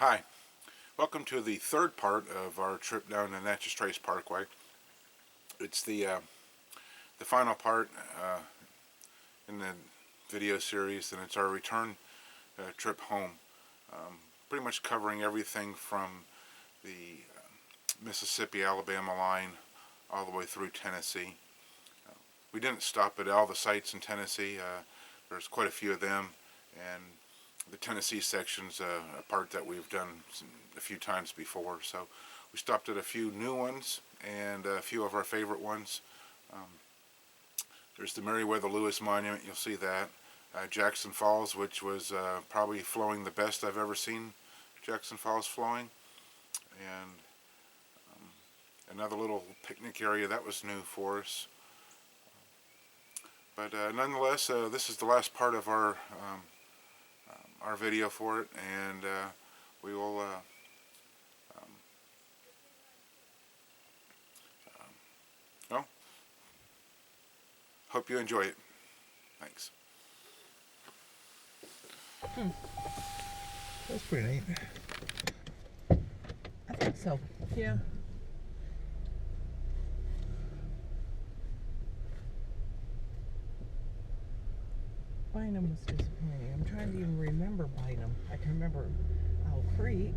Hi, welcome to the third part of our trip down the Natchez Trace Parkway. It's the final part in the video series, and it's our return trip home. Pretty much covering everything from the Mississippi-Alabama line all the way through Tennessee. We didn't stop at all the sites in Tennessee. There's quite a few of them, and the Tennessee section's a part that we've done a few times before, so we stopped at a few new ones and a few of our favorite ones. There's the Meriwether Lewis Monument, you'll see that. Jackson Falls, which was probably flowing the best I've ever seen Jackson Falls flowing, and another little picnic area that was new for us. But nonetheless, this is the last part of our video for it, and we will well, hope you enjoy it. Thanks. That's pretty neat. I think so. Yeah. Bynum was disappointing. I'm trying to even remember Bynum. I can remember Owl Creek.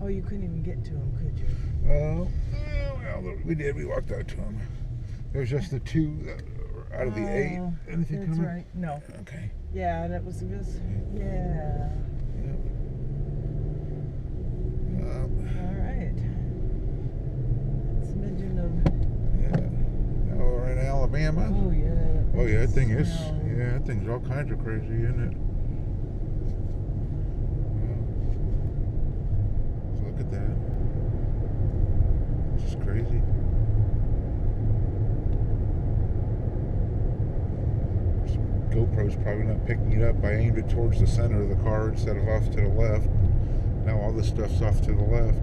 Oh, you couldn't even get to him, could you? Well, we did. We walked out to him. There's just the two out of the 8. Anything that's coming? Right. No. Okay. Yeah, that was this. Yeah. Yep. All right. Smidgen of. Yeah. Now we're in Alabama. Oh yeah. Oh yeah, that thing is. Yeah, that thing's all kinds of crazy, isn't it? Yeah. So look at that. It's just crazy. GoPro's probably not picking it up. I aimed it towards the center of the car instead of off to the left. Now all this stuff's off to the left.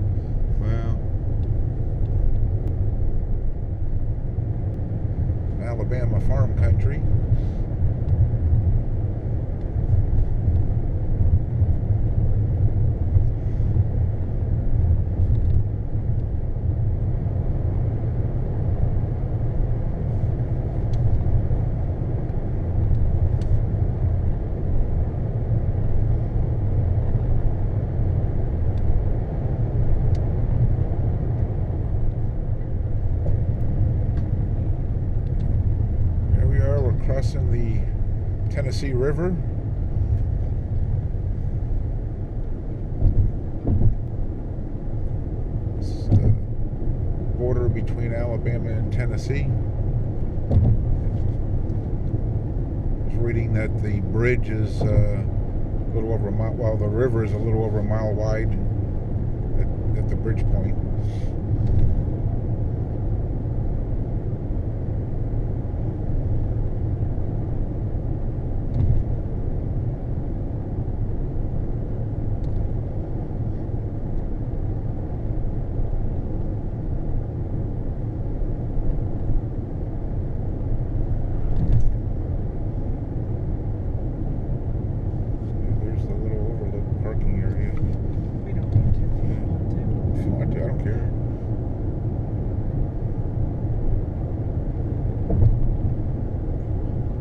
Well, Alabama farm country. Crossing the Tennessee River. It's the border between Alabama and Tennessee. I was reading that the bridge is a little over a mile, well, the river is a little over a mile wide at the bridge point.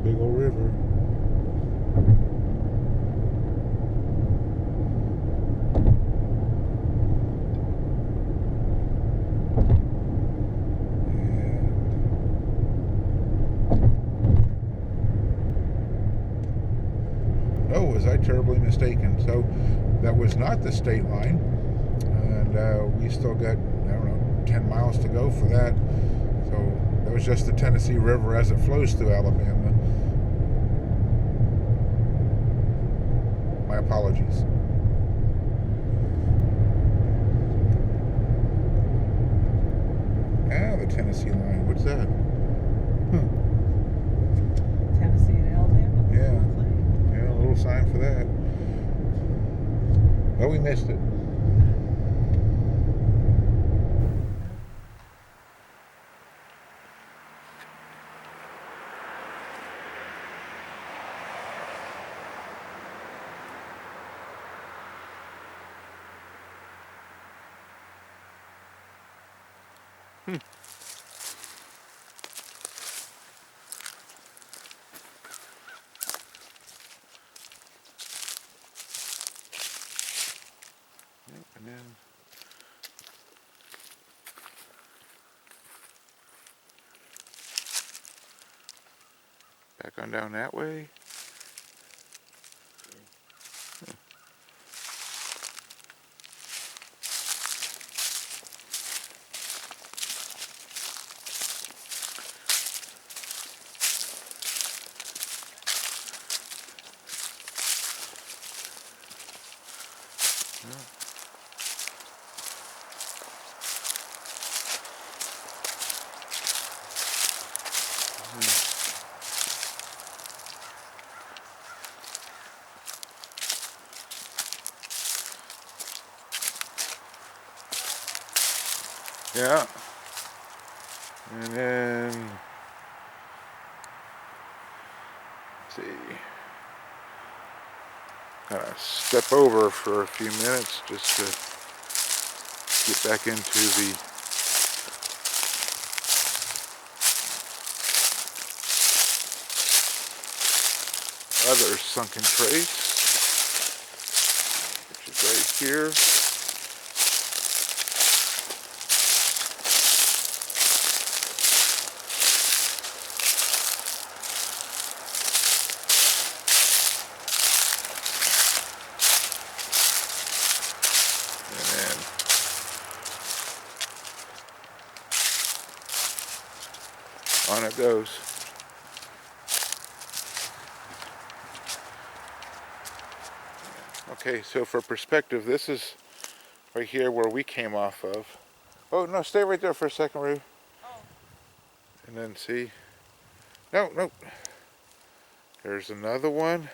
Big old river. Oh, was I terribly mistaken? So that was not the state line, and we still got, I don't know, 10 miles to go for that. So that was just the Tennessee River as it flows through Alabama. My apologies. Ah, the Tennessee line. What's that? Tennessee and Alabama. Yeah. Yeah, a little sign for that. Well, we missed it. Yep, and then back on down that way. Yeah. And then, let's see, kind of step over for a few minutes just to get back into the other sunken trace, which is right here. On it goes. Okay, so for perspective, this is right here where we came off of. Oh, no, stay right there for a second, Rue. Oh. And then see. No. There's another one.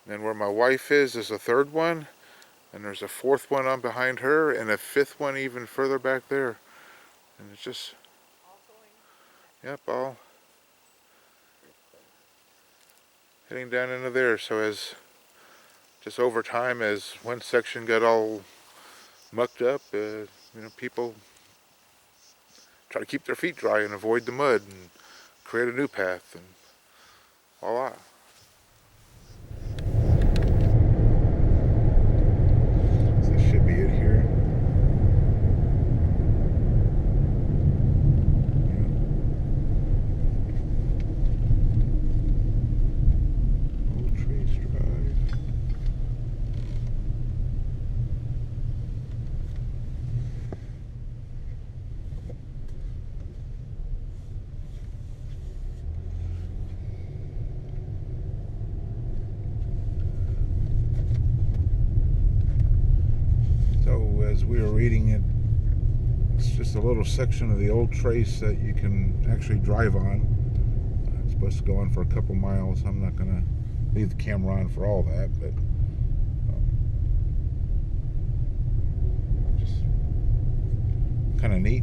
And then where my wife is a third one. And there's a fourth one on behind her, and a fifth one even further back there. And it's just, yep, all heading down into there. So as just over time, as one section got all mucked up, people try to keep their feet dry and avoid the mud and create a new path, and voila. So this should be it here. Old Trace Drive. So as we were reading it, it's just a little section of the old trace that you can actually drive on. It's supposed to go on for a couple miles. I'm not going to leave the camera on for all that, but just kind of neat.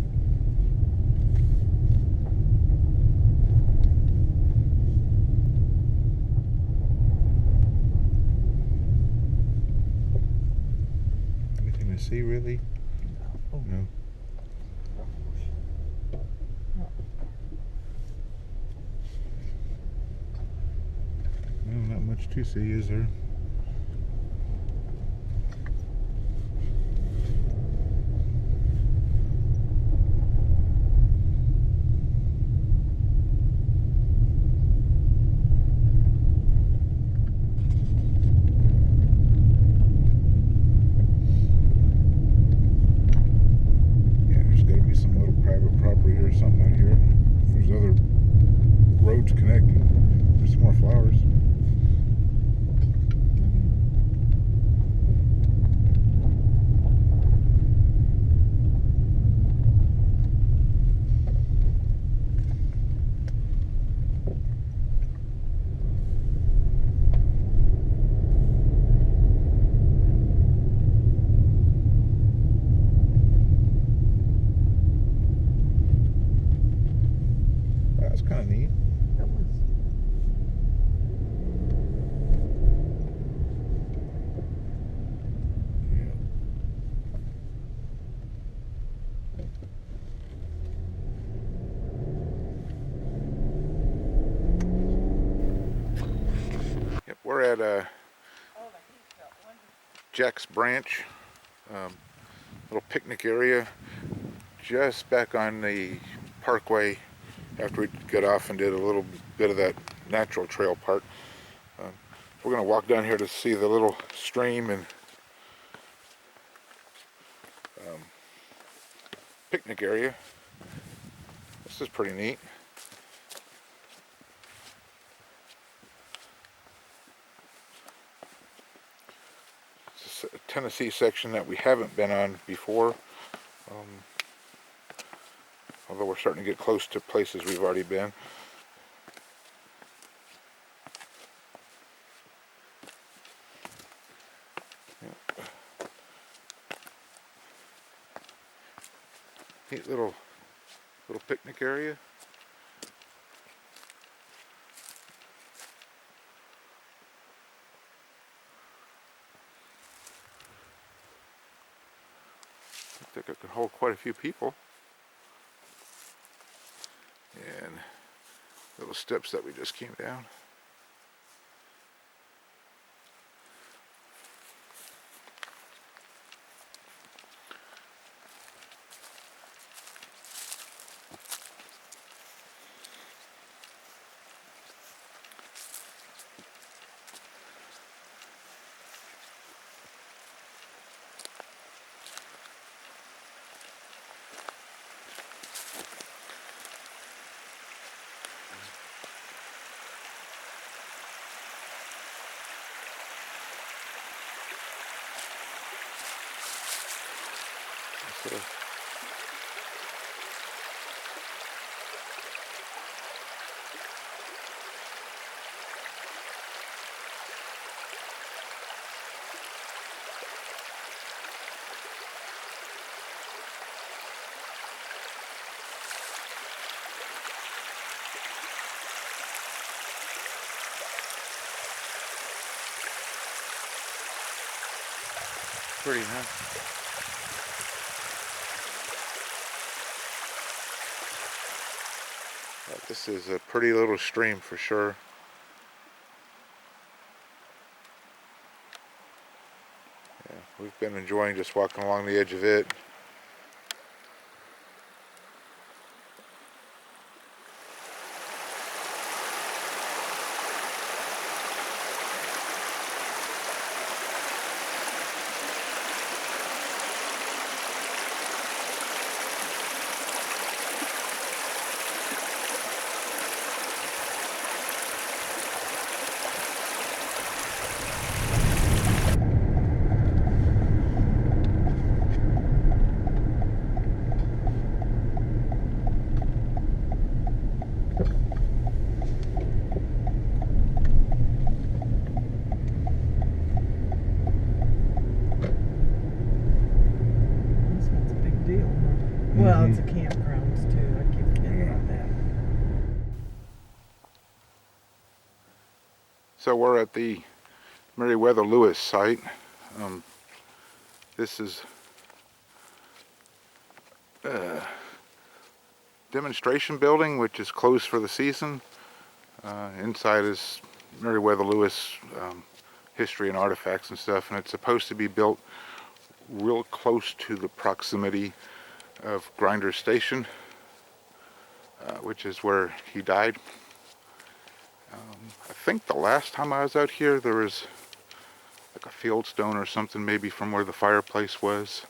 Anything to see, really? Oh. No. Well, not much to see, is there? Yeah, there's got to be some little private property or something out here. If there's other roads connecting, there's some more flowers. That's kind of neat. That was. Yeah. We're at Jack's Branch, little picnic area, just back on the Parkway after we got off and did a little bit of that natural trail part. We're going to walk down here to see the little stream and picnic area. This is pretty neat. It's a Tennessee section that we haven't been on before, although we're starting to get close to places we've already been. Neat little picnic area. I think it could hold quite a few people. And little steps that we just came down. So, pretty, huh? This is a pretty little stream for sure. Yeah, we've been enjoying just walking along the edge of it. Well, it's a campgrounds too. I keep forgetting about that. So we're at the Meriwether Lewis site. This is a demonstration building which is closed for the season. Inside is Meriwether Lewis history and artifacts and stuff, and it's supposed to be built real close to the proximity of Grinder Station, which is where he died. I think the last time I was out here there was like a field stone or something maybe from where the fireplace was.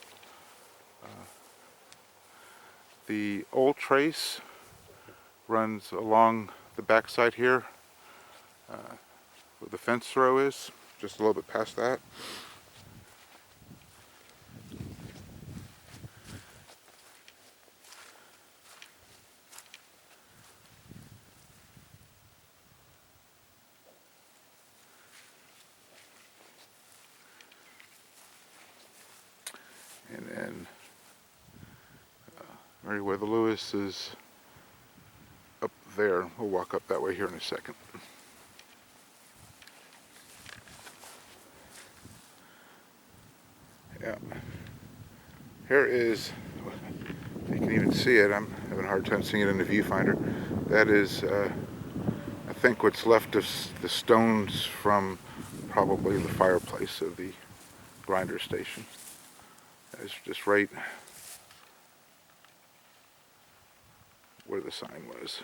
The old trace runs along the backside here, where the fence row is, just a little bit past that. And then Meriwether Lewis is up there. We'll walk up that way here in a second. Yeah. Here is, if you can even see it, I'm having a hard time seeing it in the viewfinder. That is, I think what's left of the stones from probably the fireplace of the grinder station. It's just right where the sign was.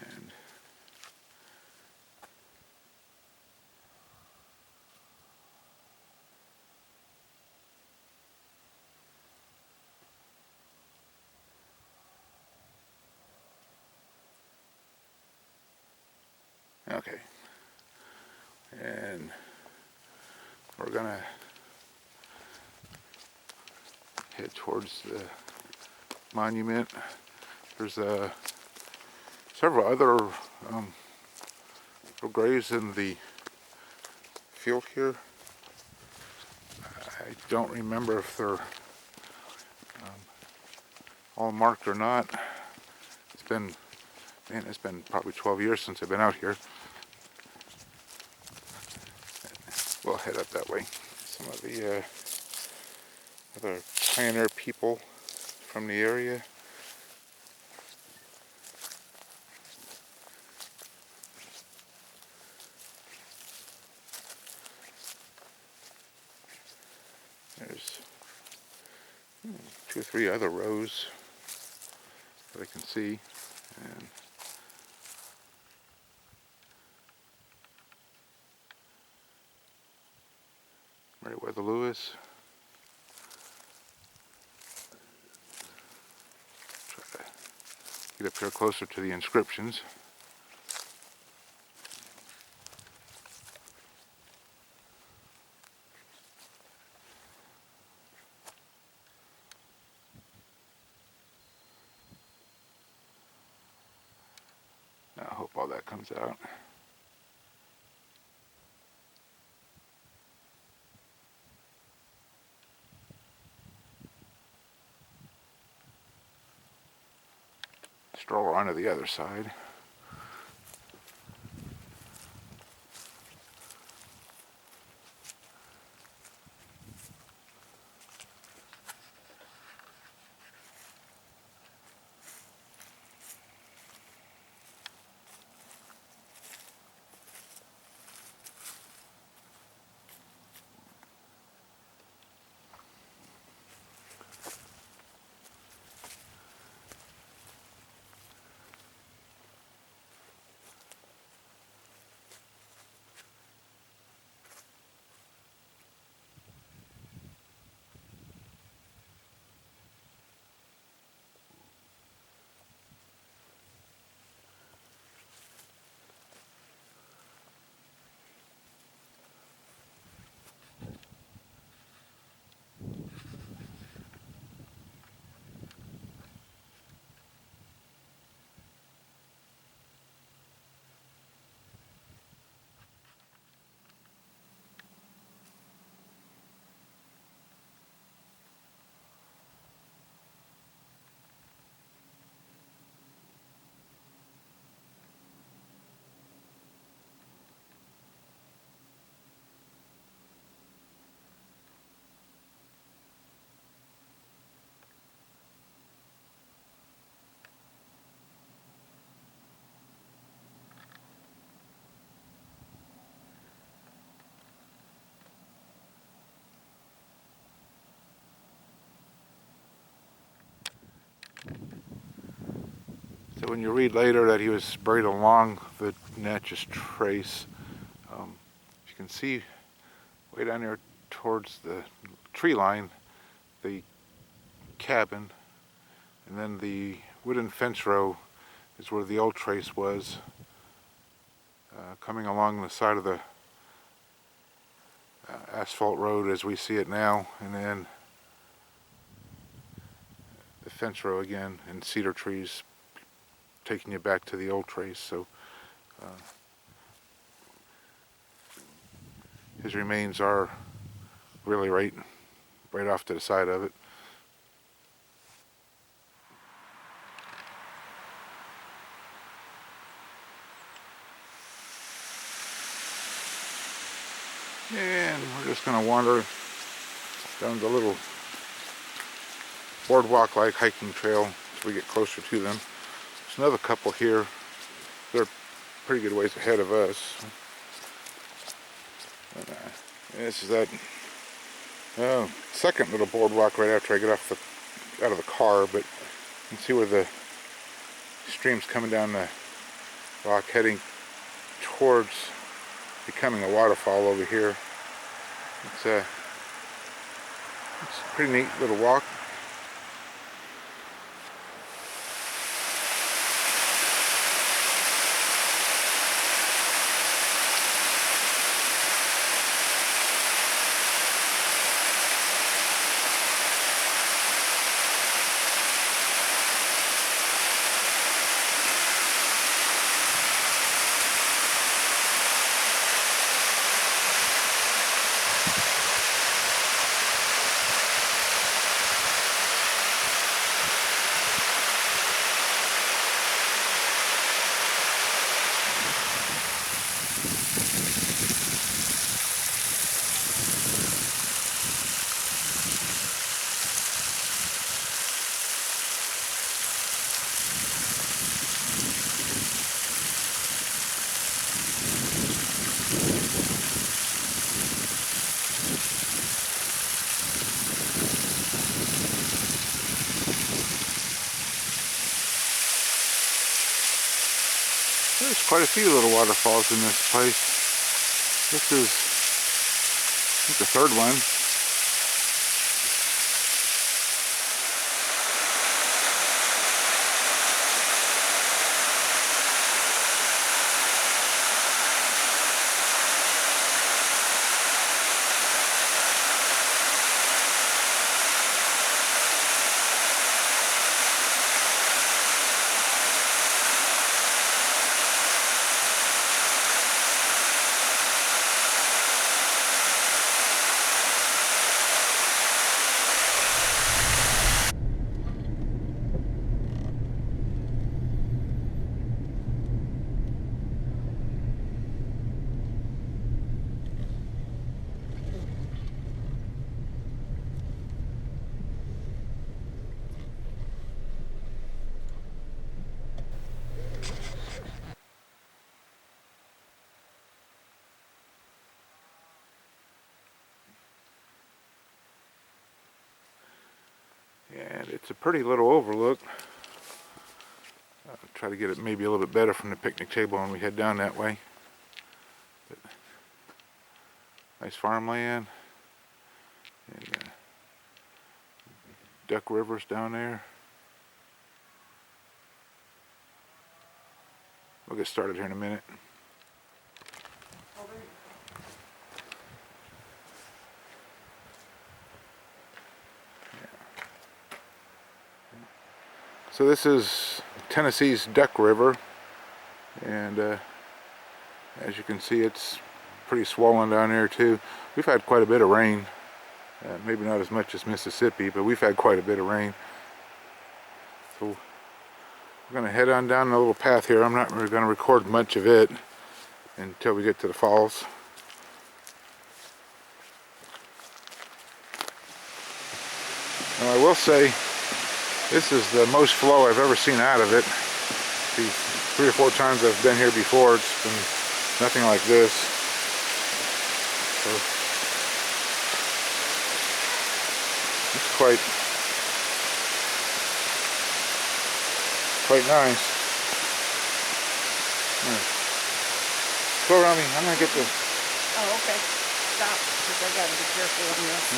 And okay. And we're gonna head towards the monument. There's several other graves in the field here. I don't remember if they're all marked or not. It's been probably 12 years since I've been out here. We'll head up that way. Some of the other pioneer people from the area. There's 2 or 3 other rows that I can see. And Meriwether Lewis. Try to get up here closer to the inscriptions. I hope all that comes out. Stroll onto the other side. So when you read later that he was buried along the Natchez Trace, you can see way down there towards the tree line, the cabin, and then the wooden fence row is where the old trace was, coming along the side of the asphalt road as we see it now, and then the fence row again and cedar trees taking you back to the old trace. So his remains are really right off to the side of it. And we're just going to wander down the little boardwalk-like hiking trail as we get closer to them. There's another couple here. They're a pretty good ways ahead of us. And, this is that second little boardwalk right after I get out of the car, but you can see where the stream's coming down the rock, heading towards becoming a waterfall over here. It's a pretty neat little walk. There's quite a few little waterfalls in this place. This is, I think, the third one. And it's a pretty little overlook. I'll try to get it maybe a little bit better from the picnic table when we head down that way. But nice farmland. And Duck River's down there. We'll get started here in a minute. So this is Tennessee's Duck River, and as you can see, it's pretty swollen down there too. We've had quite a bit of rain, maybe not as much as Mississippi, but we've had quite a bit of rain. So we're going to head on down the little path here. I'm not really going to record much of it until we get to the falls. Now I will say, this is the most flow I've ever seen out of it. The 3 or 4 times I've been here before, it's been nothing like this. So it's quite nice. Go around me. I'm gonna get the. Oh, okay. Stop, because I gotta be careful on this.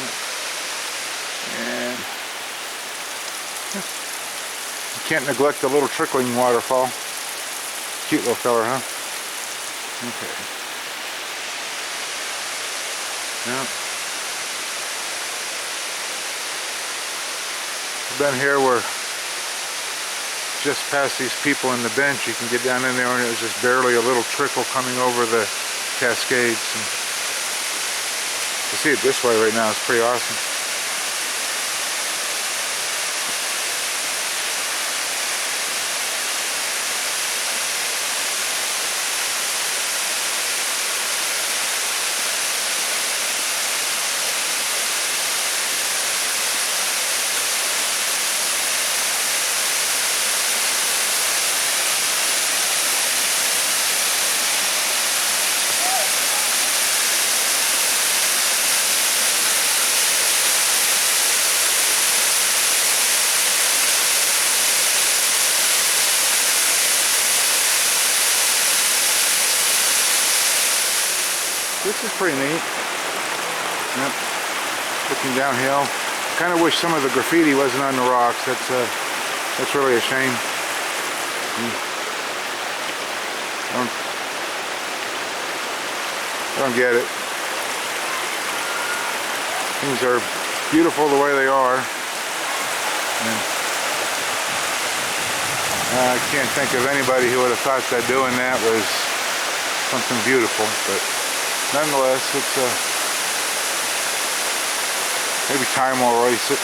And you can't neglect the little trickling waterfall. Cute little fella, huh? Okay. Now, we've been here, we're just past these people in the bench. You can get down in there and it was just barely a little trickle coming over the cascades. And to see it this way right now is pretty awesome. This is pretty neat. Yep. Looking downhill. Kind of wish some of the graffiti wasn't on the rocks. That's really a shame. I don't get it. Things are beautiful the way they are. And I can't think of anybody who would have thought that doing that was something beautiful, but nonetheless, it's maybe time will erase it.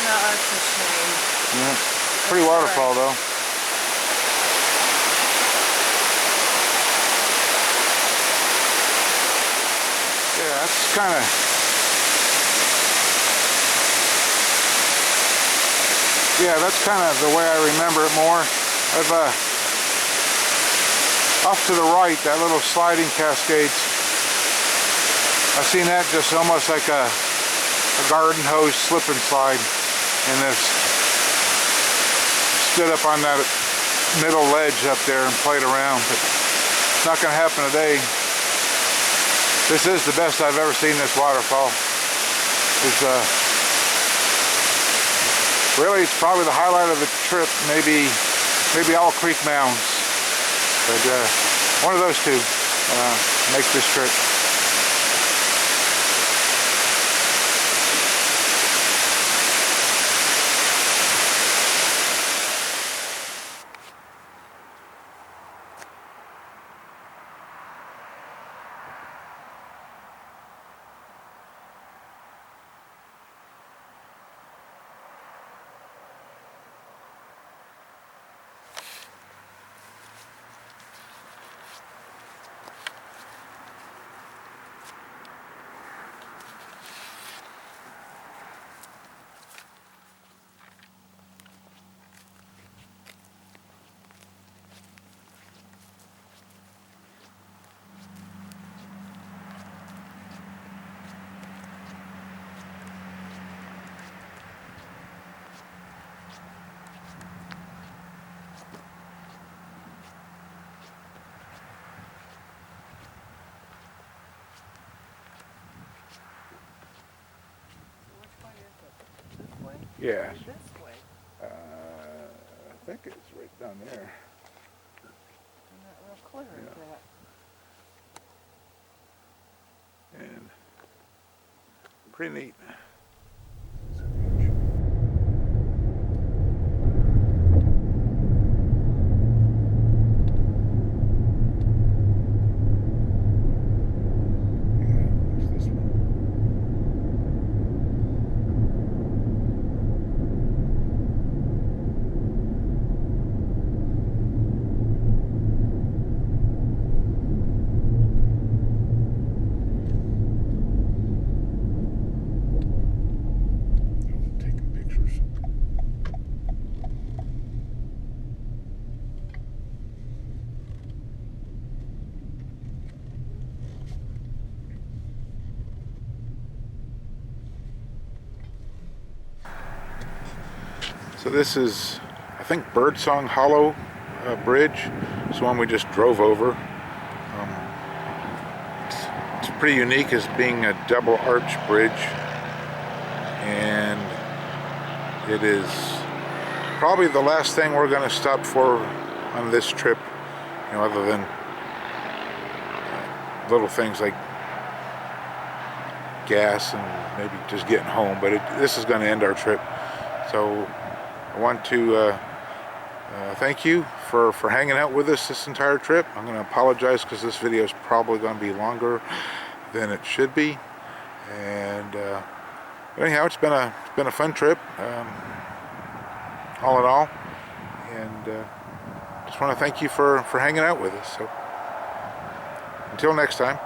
That's a shame. Yeah, pretty waterfall though. Yeah, that's kind of. Yeah, that's kind of the way I remember it more. I've off to the right, that little sliding cascades. I've seen that just almost like a garden hose slip and slide, and I've stood up on that middle ledge up there and played around, but it's not going to happen today. This is the best I've ever seen this waterfall. Really, it's probably the highlight of the trip. Maybe Owl Creek Mounds, but one of those two make this trip. Yeah. This way. I think it's right down there. I'm not real clear at that. And pretty neat. So this is, I think, Birdsong Hollow Bridge. It's the one we just drove over. It's pretty unique as being a double arch bridge, and it is probably the last thing we're going to stop for on this trip, you know, other than little things like gas and maybe just getting home. But this is going to end our trip. So I want to thank you for hanging out with us this entire trip. I'm going to apologize because this video is probably going to be longer than it should be. And anyhow, it's been a fun trip, all in all. And just want to thank you for hanging out with us. So until next time.